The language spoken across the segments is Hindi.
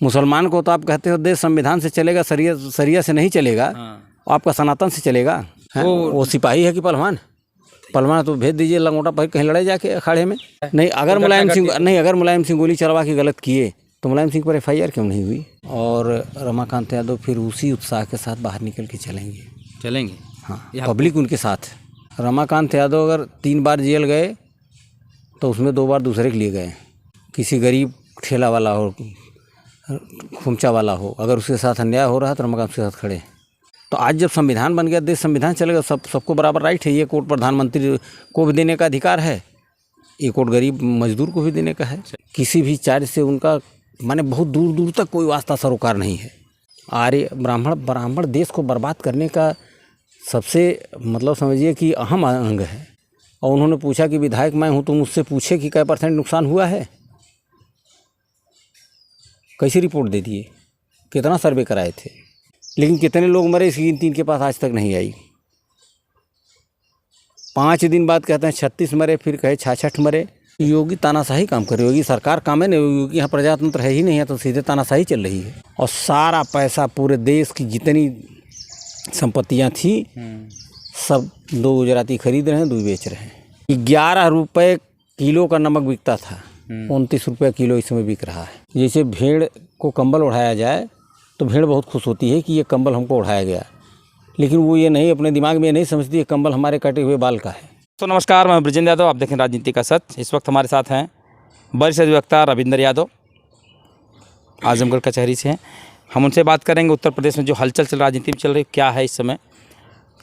मुसलमान को तो आप कहते हो देश संविधान से चलेगा, सरिया से नहीं चलेगा। आपका सनातन से चलेगा। वो सिपाही है कि पहलवान? पहलवान तो भेज दीजिए लंगोटा पर कहीं लड़ाई जाके अखाड़े में। नहीं, अगर मुलायम सिंह गोली चलवा के गलत किए तो मुलायम सिंह पर FIR क्यों नहीं हुई? और रमाकांत यादव फिर उसी उत्साह के साथ बाहर निकल के चलेंगे। हाँ, पब्लिक उनके साथ। रमाकांत यादव अगर 3 बार जेल गए तो उसमें 2 बार दूसरे के लिए गए। किसी गरीब ठेला वाला हो, खुमचा वाला हो, अगर उसके साथ अन्याय हो रहा है तो रमाकांत के साथ खड़े। तो आज जब संविधान बन गया, देश संविधान चलेगा, सबको बराबर राइट है। ये कोर्ट प्रधानमंत्री को भी देने का अधिकार है, ये कोर्ट गरीब मजदूर को भी देने का है। किसी भी चार्ज से उनका माने बहुत दूर दूर तक कोई वास्ता सरोकार नहीं है। आर्य ब्राह्मण देश को बर्बाद करने का सबसे मतलब समझिए कि अहम अंग है। और उन्होंने पूछा कि विधायक मैं हूँ तो मुझसे पूछे कि क्या % नुकसान हुआ है। कैसी रिपोर्ट दे दिए, कितना सर्वे कराए थे, लेकिन कितने लोग मरे इसकी गिनती इनके पास आज तक नहीं आई। 5 दिन बाद कहते हैं 36 मरे, फिर कहे 66 मरे। योगी तानाशाही काम कर रही है। योगी सरकार काम है ना, योगी यहाँ प्रजातंत्र है ही नहीं है, तो सीधे तानाशाही चल रही है। और सारा पैसा पूरे देश की जितनी संपत्तियाँ थी सब 2 गुजराती खरीद रहे हैं, 2 बेच रहे हैं। 11 रुपये किलो का नमक बिकता था, 29 रुपये किलो इस समय बिक रहा है। जैसे भेड़ को कंबल ओढ़ाया जाए तो भेड़ बहुत खुश होती है कि ये कंबल हमको ओढ़ाया गया, लेकिन वो ये नहीं, अपने दिमाग में ये नहीं समझती ये कंबल हमारे कटे हुए बाल का है। तो नमस्कार, मैं ब्रिजेंद्र यादव, आप देखें राजनीति का सच। इस वक्त हमारे साथ हैं वरिष्ठ अधिवक्ता रविंद्र यादव, आजमगढ़ कचहरी से हैं। हम उनसे बात करेंगे उत्तर प्रदेश में जो हलचल राजनीति में चल रही क्या है इस समय,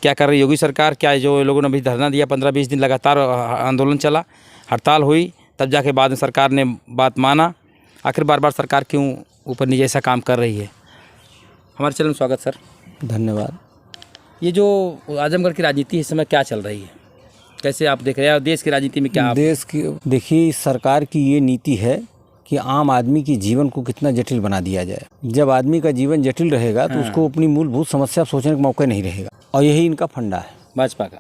क्या कर रही योगी सरकार, क्या जो लोगों ने अभी धरना दिया 15-20 दिन लगातार आंदोलन चला, हड़ताल हुई, तब जाके बाद में सरकार ने बात माना। आखिर बार सरकार क्यों ऊपर नीचे ऐसा काम कर रही है? हमारे चैनल में स्वागत सर। धन्यवाद। ये जो आजमगढ़ की राजनीति इस समय क्या चल रही है, कैसे आप देख रहे हैं? देश की राजनीति में क्या देश की देखिए, सरकार की ये नीति है कि आम आदमी के जीवन को कितना जटिल बना दिया जाए। जब आदमी का जीवन जटिल रहेगा तो उसको अपनी मूलभूत समस्या सोचने का मौका नहीं रहेगा, और यही इनका फंडा है भाजपा का।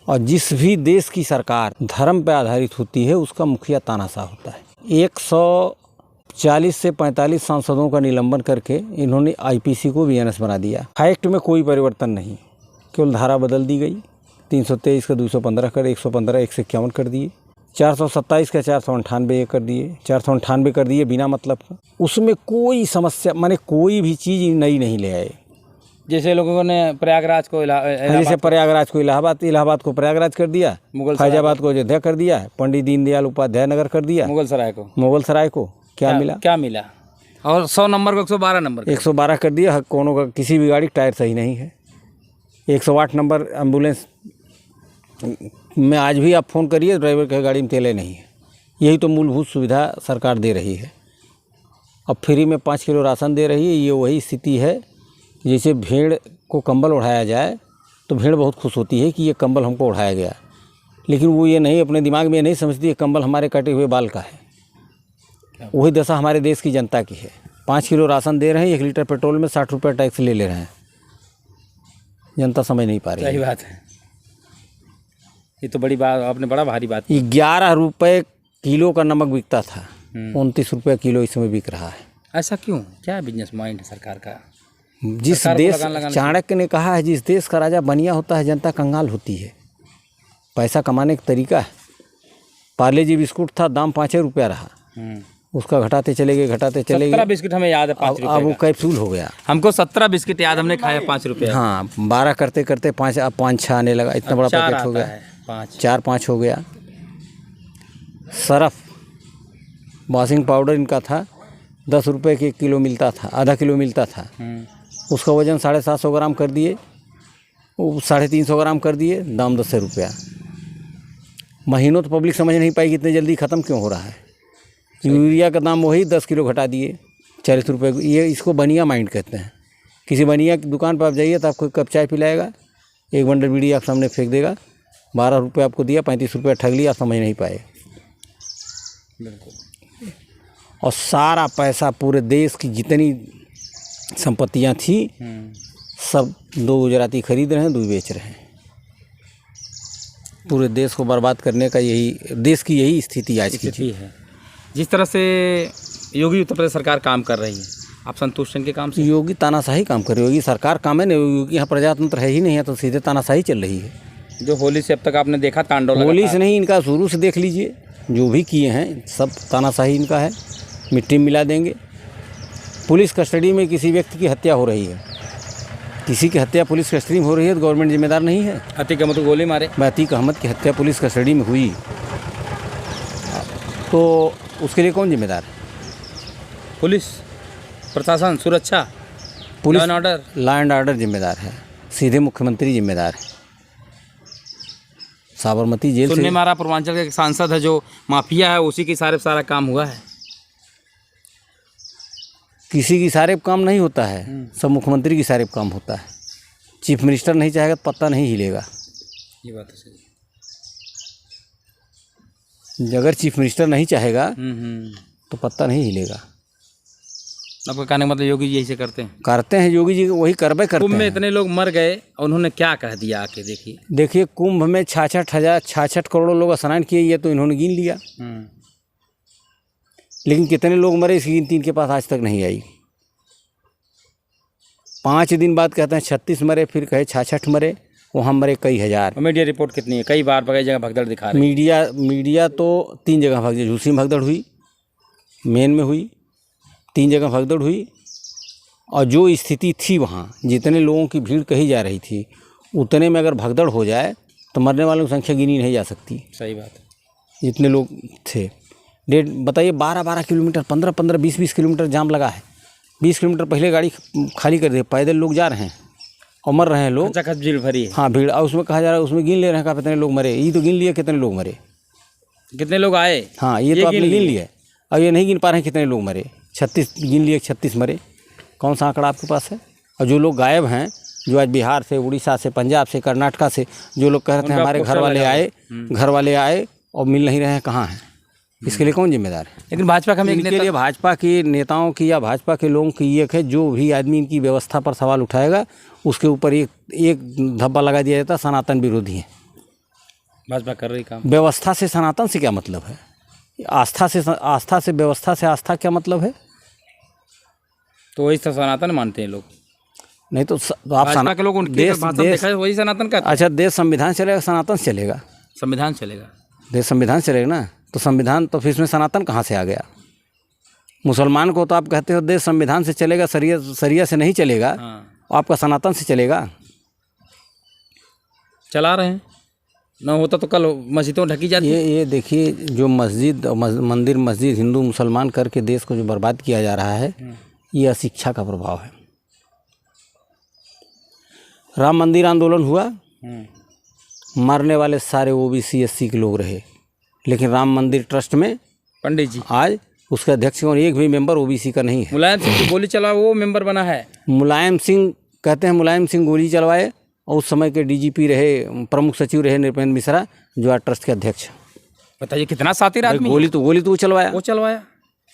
और जिस भी देश की सरकार धर्म पर आधारित होती है उसका मुखिया तानाशाह होता है। 140 से 45 सांसदों का निलंबन करके इन्होंने IPC को VNS बना दिया। फैक्ट में कोई परिवर्तन नहीं, केवल धारा बदल दी गई। 323 का 215 कर 115 151 कर दिए, 427 का 498 कर दिए, 498 कर दिए बिना मतलब का। उसमें कोई समस्या माने कोई भी चीज़ नई नहीं ले आए। जैसे लोगों ने प्रयागराज को इलाहाबाद को प्रयागराज कर दिया, फैजाबाद को अयोध्या कर दिया, पंडित दीनदयाल उपाध्याय नगर कर दिया, मुगलसराय को क्या मिला और 100 नंबर को 112 कर दिया। कोनो का किसी भी गाड़ी टायर सही नहीं है। 108 नंबर एम्बुलेंस में आज भी आप फ़ोन करिए, ड्राइवर के गाड़ी में तेल नहीं है। यही तो मूलभूत सुविधा सरकार दे रही है। अब फ्री में 5 किलो राशन दे रही है। ये वही स्थिति है जैसे भेड़ को कंबल ओढ़ाया जाए तो भेड़ बहुत खुश होती है कि ये कंबल हमको ओढ़ाया गया, लेकिन वो ये नहीं, अपने दिमाग में ये नहीं समझती ये कंबल हमारे कटे हुए बाल का है। वही दशा हमारे देश की जनता की है। 5 किलो राशन दे रहे हैं, 1 लीटर पेट्रोल में 60 रुपये टैक्स ले रहे हैं। जनता समझ नहीं पा रही। सही बात है, ये तो बड़ी बात, आपने बड़ा भारी बात। 11 रुपये किलो का नमक बिकता था, 29 रुपये किलो इस समय बिक रहा है। ऐसा क्यों? क्या बिजनेस माइंड है सरकार का? जिस देश, चाणक्य ने कहा है, जिस देश का राजा बनिया होता है जनता कंगाल होती है। पैसा कमाने का तरीका है। पार्ले जी बिस्कुट था, दाम 5 रुपया रहा, उसका घटाते चले गए 17 बिस्किट हमें याद है 5 रुपये। अब वो कैप्सूल हो गया। हमको 17 बिस्किट याद, हमने खाया 5 रुपये। हाँ, 12 करते 5, अब 5-6 आने लगा। इतना बड़ा पैकेट हो गया, 4-5 हो गया। सर्फ वॉशिंग पाउडर इनका था 10 रुपये के किलो मिलता था, आधा किलो मिलता था। उसका वजन 750 ग्राम कर दिए, वो 350 ग्राम कर दिए, दाम 10 रुपया। महीनों तो पब्लिक समझ नहीं पाई कि इतने जल्दी ख़त्म क्यों हो रहा है। यूरिया का दाम वही 10 किलो घटा दिए 40 रुपये। ये इसको बनिया माइंड कहते हैं। किसी बनिया की दुकान पर आप जाइए तो आपको 1 कप चाय पिलाएगा, 1 बंडल बीड़ी आप सामने फेंक देगा, 12 रुपये आपको दिया, 35 रुपये ठग लिया, आप समझ नहीं पाए। बिल्कुल। और सारा पैसा पूरे देश की जितनी संपत्तियां थी सब 2 गुजराती खरीद रहे हैं, 2 बेच रहे हैं। पूरे देश को बर्बाद करने का यही, देश की यही स्थिति आज की है। जिस तरह से योगी उत्तर प्रदेश सरकार काम कर रही है, आप संतुष्ट हैं इनके काम से? योगी तानाशाही काम कर रही है। योगी सरकार काम है ना, योगी यहाँ प्रजातंत्र है ही नहीं है, तो सीधे तानाशाही चल रही है। जो होली से अब तक आपने देखा तांडव लगा होली से नहीं, इनका शुरू से देख लीजिए, जो भी किए हैं सब तानाशाही इनका है। मिट्टी में मिला देंगे। पुलिस कस्टडी में किसी व्यक्ति की हत्या हो रही है, किसी की हत्या पुलिस कस्टडी में हो रही है, तो गवर्नमेंट जिम्मेदार नहीं है। अतीक अहमद को गोली मारे, अतीक अहमद की हत्या पुलिस कस्टडी में हुई, तो उसके लिए कौन जिम्मेदार है? पुलिस प्रशासन, सुरक्षा, police law and order, law and order जिम्मेदार है, सीधे मुख्यमंत्री जिम्मेदार है। साबरमती जेल सुनने से में आ रहा पूर्वांचल का एक सांसद है जो माफिया है, उसी के सारा काम हुआ है। किसी की सारे काम नहीं होता है, सब मुख्यमंत्री की सारे काम होता है। चीफ मिनिस्टर नहीं चाहेगा तो पत्ता नहीं हिलेगा। ये बात तो सही। अगर चीफ मिनिस्टर नहीं चाहेगा तो पत्ता नहीं हिलेगा। आपका कहने का मतलब योगी जी ऐसे करते हैं योगी जी, वही करबे करते कुंभ में हैं। इतने लोग मर गए और उन्होंने क्या कह दिया आके देखिए कुंभ में 66 करोड़ लोग स्नान किए, ये तो इन्होंने गिन लिया। लेकिन कितने लोग मरे इसकी गिनती इनके पास आज तक नहीं आई। 5 दिन बाद कहते हैं 36 मरे, फिर कहे 66 मरे, वहाँ मरे कई हजार। मीडिया रिपोर्ट कितनी है? कई बार कई जगह भगदड़ दिखा रहे। मीडिया तो 3 जगह भगदड़, झूसी में भगदड़ हुई, मेन में हुई, 3 जगह भगदड़ हुई। और जो स्थिति थी वहाँ, जितने लोगों की भीड़ कही जा रही थी, उतने में अगर भगदड़ हो जाए तो मरने वालों की संख्या गिनी नहीं जा सकती। सही बात है। जितने लोग थे, बताइए 12 किलोमीटर, 15 20 किलोमीटर जाम लगा है। 20 किलोमीटर पहले गाड़ी खाली कर दी, पैदल लोग जा रहे हैं और मर रहे हैं लोग। खचाखच भीड़ भरी है। हाँ भीड़, और उसमें कहा जा रहा है, उसमें गिन ले रहे हैं कहा कितने लोग मरे। ये तो गिन लिए कितने लोग मरे, कितने लोग आए। हाँ ये तो आपने गिन लिया, और ये नहीं गिन पा रहे हैं कितने लोग मरे। 36 गिन लिए, 36 मरे। कौन सा आंकड़ा आपके पास है? और जो लोग गायब हैं, जो आज बिहार से, उड़ीसा से, पंजाब से, कर्नाटका से जो लोग कह रहे थे हमारे घर वाले आए और मिल नहीं रहे हैं, कहाँ हैं? इसके लिए कौन जिम्मेदार है? लेकिन भाजपा का इनके लिए भाजपा के नेताओं की या भाजपा के लोगों की एक है, जो भी आदमी इनकी व्यवस्था पर सवाल उठाएगा उसके ऊपर एक धब्बा लगा दिया जाता, सनातन विरोधी है। भाजपा कर रही काम। व्यवस्था से सनातन से क्या मतलब है? आस्था से व्यवस्था से आस्था क्या मतलब है? तो वही सनातन मानते हैं लोग। नहीं तो आप भाजपा के लोग उनके भाषण देखा है, वही सनातन का। अच्छा, देश संविधान चलेगा, सनातन चलेगा? संविधान चलेगा, देश संविधान चलेगा ना, तो संविधान, तो फिर इसमें सनातन कहाँ से आ गया? मुसलमान को तो आप कहते हो देश संविधान से चलेगा, शरिया से नहीं चलेगा। आपका सनातन से चलेगा। चला रहे हैं, ना होता तो कल मस्जिदों ढकी जाती। ये देखिए, जो मंदिर मस्जिद हिंदू मुसलमान करके देश को जो बर्बाद किया जा रहा है, ये अशिक्षा का प्रभाव है। राम मंदिर आंदोलन हुआ, मरने वाले सारे ओबीसी SC के लोग रहे, लेकिन राम मंदिर ट्रस्ट में पंडित जी आज उसका अध्यक्ष और एक भी मेंबर OBC का नहीं है। मुलायम सिंह की गोली चला, वो मेंबर बना है। मुलायम सिंह कहते हैं, मुलायम सिंह गोली चलवाए, और उस समय के DGP रहे, प्रमुख सचिव रहे नृपेंद्र मिश्रा, जो आज ट्रस्ट के अध्यक्ष। बताइए कितना सातिर आदमी। गोली तो वो चलवाया।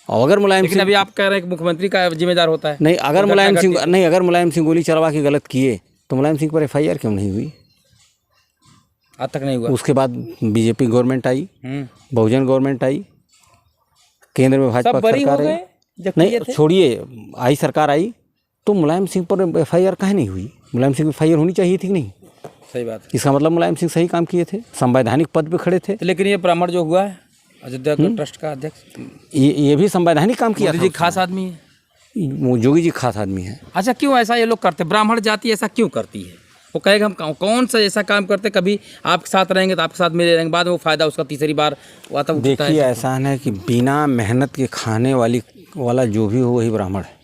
और अगर मुलायम सिंह, अभी आप कह रहे हैं कि मुख्यमंत्री का जिम्मेदार होता है। नहीं, अगर मुलायम सिंह गोली चलवा के गलत किए तो मुलायम सिंह पर FIR क्यों नहीं हुई? आज तक नहीं हुआ। उसके बाद बीजेपी गवर्नमेंट आई, बहुजन गवर्नमेंट आई, केंद्र में भाजपा सरकार आई। नहीं छोड़िए, आई सरकार आई तो मुलायम सिंह पर FIR काहे नहीं हुई? मुलायम सिंह पर FIR होनी चाहिए थी कि नहीं? सही बात है। इसका मतलब मुलायम सिंह सही काम किए थे, संवैधानिक पद पे खड़े थे। लेकिन ये ब्राह्मण जो हुआ है अयोध्या ट्रस्ट का अध्यक्ष, ये भी संवैधानिक काम किया था। खास आदमी है, योगी जी खास आदमी है। अच्छा, क्यों ऐसा ये लोग करते? ब्राह्मण जाति ऐसा क्यों करती है? वो कहेगा हम कौन सा ऐसा काम करते, कभी आपके साथ रहेंगे तो आपके साथ मिले रहेंगे, बाद में वो फायदा उसका तीसरी बार आता। देखिए, ऐसा है कि बिना मेहनत के खाने वाला जो भी हो वही ब्राह्मण है।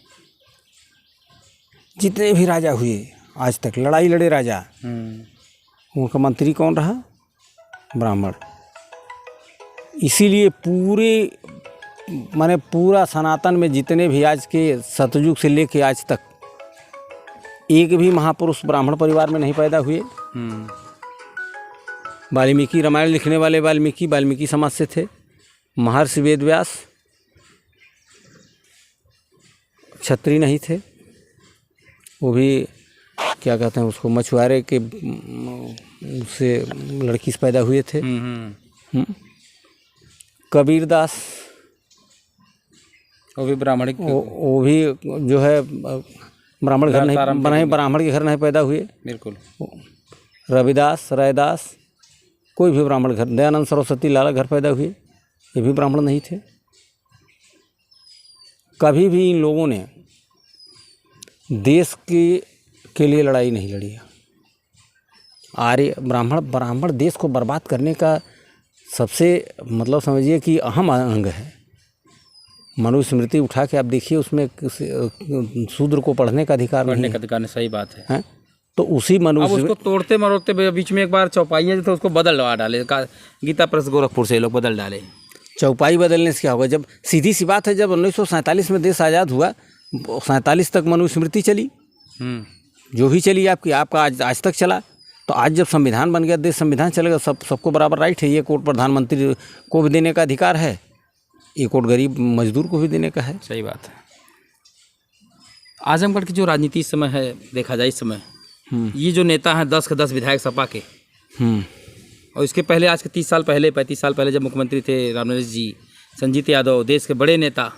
जितने भी राजा हुए आज तक, लड़ाई लड़े राजा, उनका मंत्री कौन रहा? ब्राह्मण। इसीलिए पूरा सनातन में जितने भी आज के सतयुग से लेके आज तक एक भी महापुरुष ब्राह्मण परिवार में नहीं पैदा हुए। वाल्मीकि रामायण लिखने वाले वाल्मीकि समाज से थे। महर्षि वेदव्यास क्षत्रिय नहीं थे, वो भी क्या कहते हैं उसको, मछुआरे के उससे लड़की से पैदा हुए थे। कबीरदास वो भी ब्राह्मण वो भी जो है ब्राह्मण घर नहीं बने, ब्राह्मण के घर नहीं पैदा हुए। बिल्कुल। रविदास, रायदास, कोई भी ब्राह्मण घर, दयानंद सरस्वती लाला घर पैदा हुए, ये भी ब्राह्मण नहीं थे। कभी भी इन लोगों ने देश के लिए लड़ाई नहीं लड़ी। आर्य ब्राह्मण देश को बर्बाद करने का सबसे मतलब समझिए कि अहम अंग है। मनुस्मृति उठा के आप देखिए, उसमें शूद्र को पढ़ने का अधिकार नहीं। सही बात है। तो उसी उसको तोड़ते मरोड़ते बीच में एक बार चौपाइयाँ तो उसको बदल डाले, गीता प्रेस गोरखपुर से लोग बदल डाले। चौपाई बदलने से क्या होगा? जब सीधी सी बात है, जब 1947 में देश आज़ाद हुआ, 47 तक मनुस्मृति चली, जो भी चली आपका आज तक चला। तो आज जब संविधान बन गया, देश संविधान चलेगा, सबको बराबर राइट है। ये कोर्ट प्रधानमंत्री को भी देने का अधिकार है, ये कोर्ट गरीब मजदूर को भी देने का है। सही बात है। आजमगढ़ की जो राजनीति इस समय है, देखा जाए इस समय ये जो नेता हैं 10 के 10 विधायक सपा के, और इसके पहले आज के 30 साल पहले 35 साल पहले जब मुख्यमंत्री थे रामनरेश जी, संजीत यादव, देश के बड़े नेता,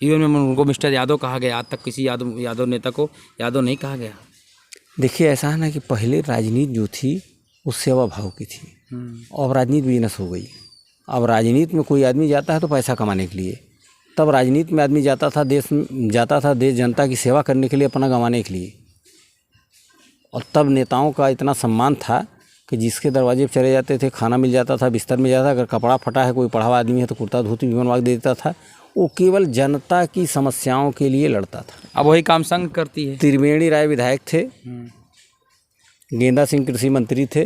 इवन में उनको मिस्टर यादव कहा गया। आज तक किसी यादव नेता को यादव नहीं कहा गया। देखिए, ऐसा है ना कि पहले राजनीति जो थी वो सेवा भाव की थी, अब राजनीति बिजनेस हो गई। अब राजनीति में कोई आदमी जाता है तो पैसा कमाने के लिए, तब राजनीति में आदमी जाता था देश जनता की सेवा करने के लिए, अपना गंवाने के लिए। और तब नेताओं का इतना सम्मान था कि जिसके दरवाजे पर चले जाते थे, खाना मिल जाता था, बिस्तर मिल जाता था। अगर कपड़ा फटा है, कोई पढ़ा हुआ आदमी है तो कुर्ता धोती भी बनवा दे देता था। वो केवल जनता की समस्याओं के लिए लड़ता था। अब वही काम संघ करती है। त्रिवेणी राय विधायक थे, गेंदा सिंह कृषि मंत्री थे,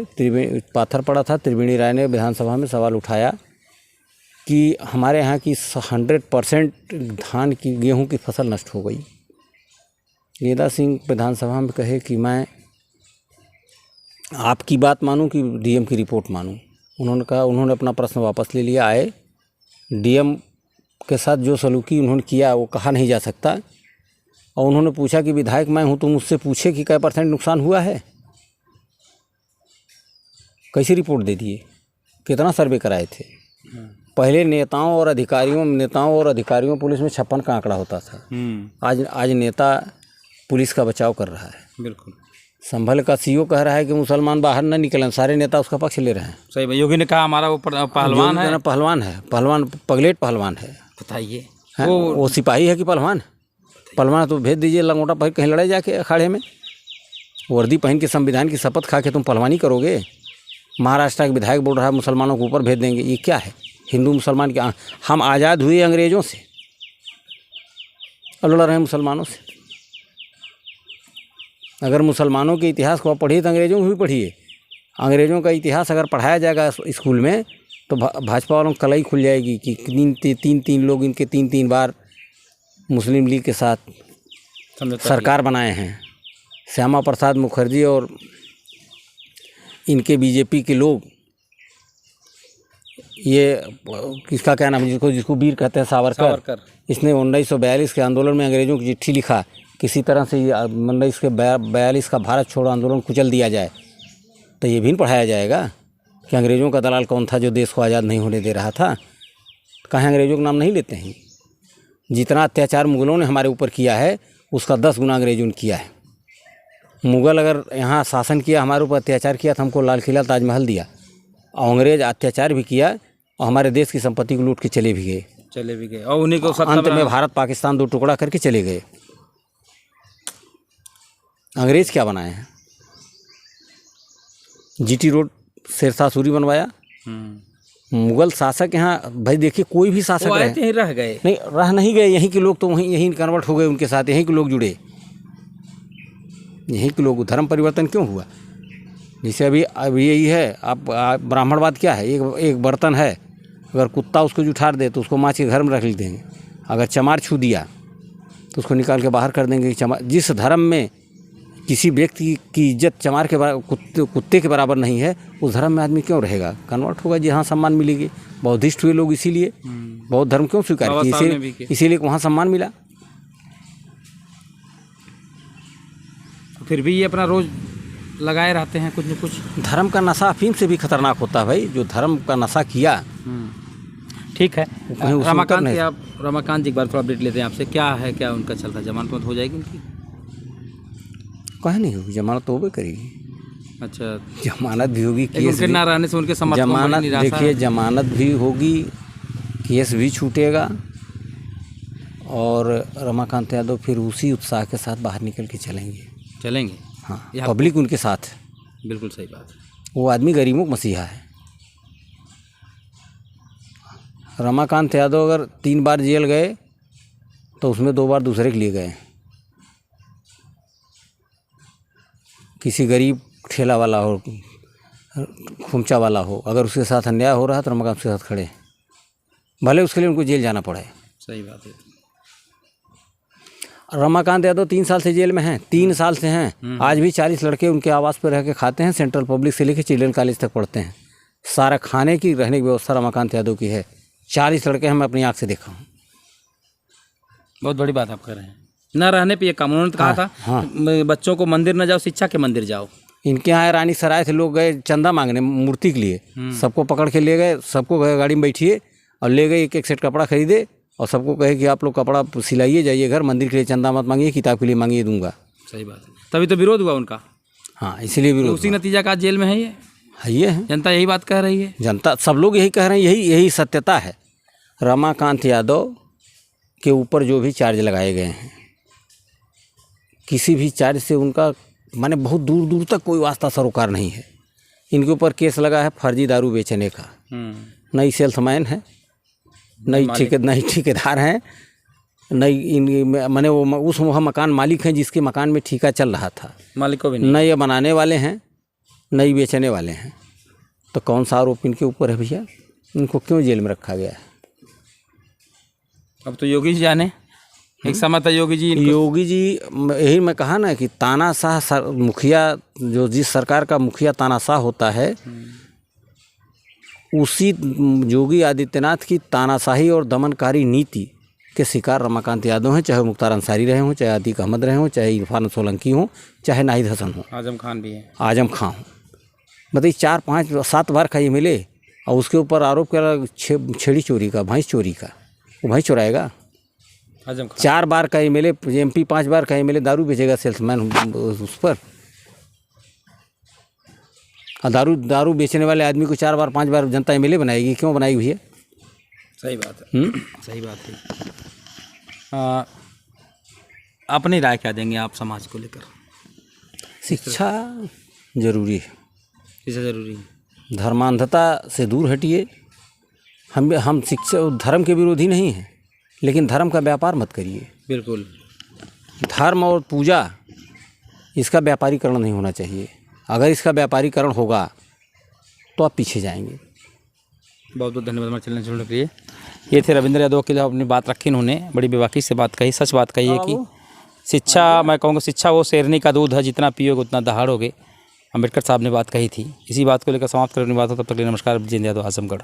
पाथर पड़ा था। त्रिवेणी राय ने विधानसभा में सवाल उठाया कि हमारे यहाँ की 100% धान की, गेहूं की फसल नष्ट हो गई। गेंदा सिंह विधानसभा में कहे कि मैं आपकी बात मानूं कि डीएम की रिपोर्ट मानूं। उन्होंने कहा, उन्होंने अपना प्रश्न वापस ले लिया। आए, डीएम के साथ जो सलूकी उन्होंने किया वो कहा नहीं जा सकता। और उन्होंने पूछा कि विधायक मैं हूं तो मुझसे पूछे कि क्या % नुकसान हुआ है। कैसी रिपोर्ट दे दिए, कितना सर्वे कराए थे। पहले नेताओं और अधिकारियों पुलिस में 56 का आंकड़ा होता था। आज नेता पुलिस का बचाव कर रहा है। बिल्कुल। संभल का सीईओ कह रहा है कि मुसलमान बाहर न निकलें, सारे नेता उसका पक्ष ले रहे हैं। सही भाई, योगी ने कहा हमारा वो पहलवान है। पहलवान पगलेट पहलवान है। बताइए, वो सिपाही है कि पहलवान तो भेज दीजिए लंगोटा पहन, कहीं लड़ाई जाके अखाड़े में। वर्दी पहन के संविधान की शपथ खा के तुम पहलवानी करोगे? महाराष्ट्र का विधायक बोल रहा है मुसलमानों को ऊपर भेज देंगे। ये क्या है? हिंदू मुसलमान के, हम आज़ाद हुए अंग्रेज़ों से, अब लड़ रहे हैं मुसलमानों से। अगर मुसलमानों के इतिहास को आप पढ़िए तो अंग्रेज़ों को भी पढ़िए। अंग्रेज़ों का इतिहास अगर पढ़ाया जाएगा स्कूल में तो भाजपा वालों को कलाई खुल जाएगी कि तीन लोग इनके 3 बार मुस्लिम लीग के साथ सरकार बनाए हैं। श्यामा प्रसाद मुखर्जी और इनके बीजेपी के लोग, ये किसका क्या नाम है, जिसको वीर कहते हैं, सावरकर। इसने 1942 के आंदोलन में अंग्रेज़ों की चिट्ठी लिखा, किसी तरह से 1942 का भारत छोड़ो आंदोलन कुचल दिया जाए। तो ये भी नहीं पढ़ाया जाएगा कि अंग्रेज़ों का दलाल कौन था जो देश को आज़ाद नहीं होने दे रहा था। कहीं अंग्रेज़ों का नाम नहीं लेते हैं। जितना अत्याचार मुग़लों ने हमारे ऊपर किया है उसका 10 गुना अंग्रेज़ों ने किया है। मुग़ल अगर यहाँ शासन किया, हमारे ऊपर अत्याचार किया तो हमको लाल किला ताजमहल दिया, और अंग्रेज़ अत्याचार भी किया और हमारे देश की संपत्ति को लूट के चले भी गए और उन्हीं को अंत में भारत पाकिस्तान 2 टुकड़ा करके चले गए। अंग्रेज़ क्या बनाए हैं? जीटी रोड शेरशाह सूरी बनवाया। मुग़ल शासक यहाँ, भाई देखिए, कोई भी शासक रह गए नहीं गए। यहीं के लोग तो यहीं कन्वर्ट हो गए उनके साथ, यहीं के लोग जुड़े, यहीं के लोग। धर्म परिवर्तन क्यों हुआ? जैसे अभी यही है, आप ब्राह्मणवाद क्या है? एक बर्तन है, अगर कुत्ता उसको जुठार दे तो उसको माँच के घर में रख देंगे। अगर चमार छू दिया तो उसको निकाल के बाहर कर देंगे। जिस धर्म में किसी व्यक्ति की इज्जत चमार के कुत्ते के बराबर नहीं है, उस धर्म में आदमी क्यों रहेगा? कन्वर्ट होगा जहाँ सम्मान मिलेगी। बौद्धिस्ट हुए लोग इसीलिए बौद्ध धर्म क्यों स्वीकार किए? इसीलिए वहाँ सम्मान मिला। फिर भी ये अपना रोज लगाए रहते हैं कुछ न कुछ। धर्म का नशा अफीम से भी खतरनाक होता है भाई। जो धर्म का नशा किया, ठीक है। कहीं उसी रमाकांत नहीं। के आप रमाकांत जी एक बार थोड़ा अपडेट लेते हैं आपसे, क्या है, क्या उनका चल रहा है, जमानत हो जाएगी उनकी? कहीं नहीं होगी, जमानत तो होगी करेगी, अच्छा, जमानत भी होगी, लेकिन केस उनके भी, ना रहने से उनके समर्थकों में बड़ी जमानत निराशा देखिए है। जमानत भी होगी, केस भी छूटेगा और रमाकांत यादव फिर उसी उत्साह के साथ बाहर निकल के चलेंगे। हाँ, ये आप- पब्लिक उनके साथ है। बिल्कुल सही बात है। वो आदमी गरीबों का मसीहा है। रमाकांत यादव अगर 3 बार जेल गए तो उसमें 2 बार दूसरे के लिए गए। किसी गरीब ठेला वाला हो, खुमचा वाला हो, अगर उसके साथ अन्याय हो रहा है तो रमाकांत उसके साथ खड़े, भले उसके लिए उनको जेल जाना पड़े। सही बात है। रमाकांत यादव 3 साल से जेल में हैं, 3 साल से हैं। आज भी 40 लड़के उनके आवास पर रह के खाते हैं। सेंट्रल पब्लिक से लेकर चिल्ड्रन कॉलेज तक पढ़ते हैं। सारा खाने की रहने की व्यवस्था रमाकांत यादव की है। 40 लड़के हम अपनी आँख से देखा हूँ। बहुत बड़ी बात आप कर रहे हैं। न रहने पे ये काम उन्होंने तो कहा था बच्चों को मंदिर न जाओ, शिक्षा के मंदिर जाओ। इनके यहाँ रानी सराय से लोग गए चंदा मांगने मूर्ति के लिए, सबको पकड़ के ले गए, सबको गए गाड़ी में बैठिए और ले गए, एक एक सेट कपड़ा खरीदे और सबको कहे कि आप लोग कपड़ा सिलाइए, जाइए घर, मंदिर के लिए चंदा मत मांगिए, किताब के लिए मांगिए, दूंगा। सही बात है, तभी तो विरोध हुआ उनका। हाँ, इसीलिए तो विरोध उसी नतीजा का आज जेल में है ये। ये है, जनता यही बात कह रही है। जनता सब लोग यही कह रहे हैं, यही सत्यता है। रमाकांत यादव के ऊपर जो भी चार्ज लगाए गए हैं, किसी भी चार्ज से उनका माने बहुत दूर दूर तक कोई वास्ता सरोकार नहीं है। इनके ऊपर केस लगा है फर्जी दारू बेचने का। नई सेल्समैन है, नई ठेकेदार हैं, नई इन माने वो उस मकान मालिक हैं जिसके मकान में ठेका चल रहा था। मालिक को भी नहीं। नए बनाने वाले हैं, नई बेचने वाले हैं। तो कौन सा आरोप इनके ऊपर है भैया? इनको क्यों जेल में रखा गया है? अब तो योगी जी जाने, एक समय था योगी जी योगी जी, यही मैं कहा ना कि तानाशाह मुखिया, जो जिस सरकार का मुखिया तानाशाह होता है, उसी योगी आदित्यनाथ की तानाशाही और दमनकारी नीति के शिकार रमाकांत यादव हैं। चाहे मुख्तार अंसारी रहे हों, चाहे अतीक अहमद रहे हों, चाहे इरफान सोलंकी हों, चाहे नाहिद हसन हो, आजम खान भी है, आजम खां हो। बताइए 4, 5, 7 बार का ये मिले और उसके ऊपर आरोप करा छेड़ी चोरी का, भैंस चोरी का। वो भैंस चुराएगा? आजम खान 4 बार का एमएलए, एमपी 5 बार का एमएलए दारू बेचेगा सेल्समैन उस पर? और दारू बेचने वाले आदमी को 4 बार 5 बार जनता एमएलए बनाएगी? क्यों बनाएगी भैया? सही बात है। सही बात है। अपनी राय क्या देंगे आप समाज को लेकर? शिक्षा जरूरी है, किसे जरूरी है? धर्मांधता से दूर हटिए। हम शिक्षा धर्म के विरोधी नहीं हैं, लेकिन धर्म का व्यापार मत करिए। बिल्कुल। धर्म और पूजा, इसका व्यापारीकरण नहीं होना चाहिए। अगर इसका व्यापारीकरण होगा तो आप पीछे जाएंगे। बहुत बहुत धन्यवाद हमारे चैनल जुड़ने के लिए। ये थे रविंद्र यादव के लिए अपनी बात रखी इन्होंने, बड़ी बेबाकी से बात कही, सच बात कही है कि शिक्षा, मैं कहूँगा शिक्षा वो शेरनी का दूध है, जितना पियोगे उतना दहाड़ोगे। अम्बेडकर साहब ने बात कही थी। इसी बात को लेकर समाप्त करने की बात हो, तब तक के लिए नमस्कार। जिंद यादव, आजमगढ़।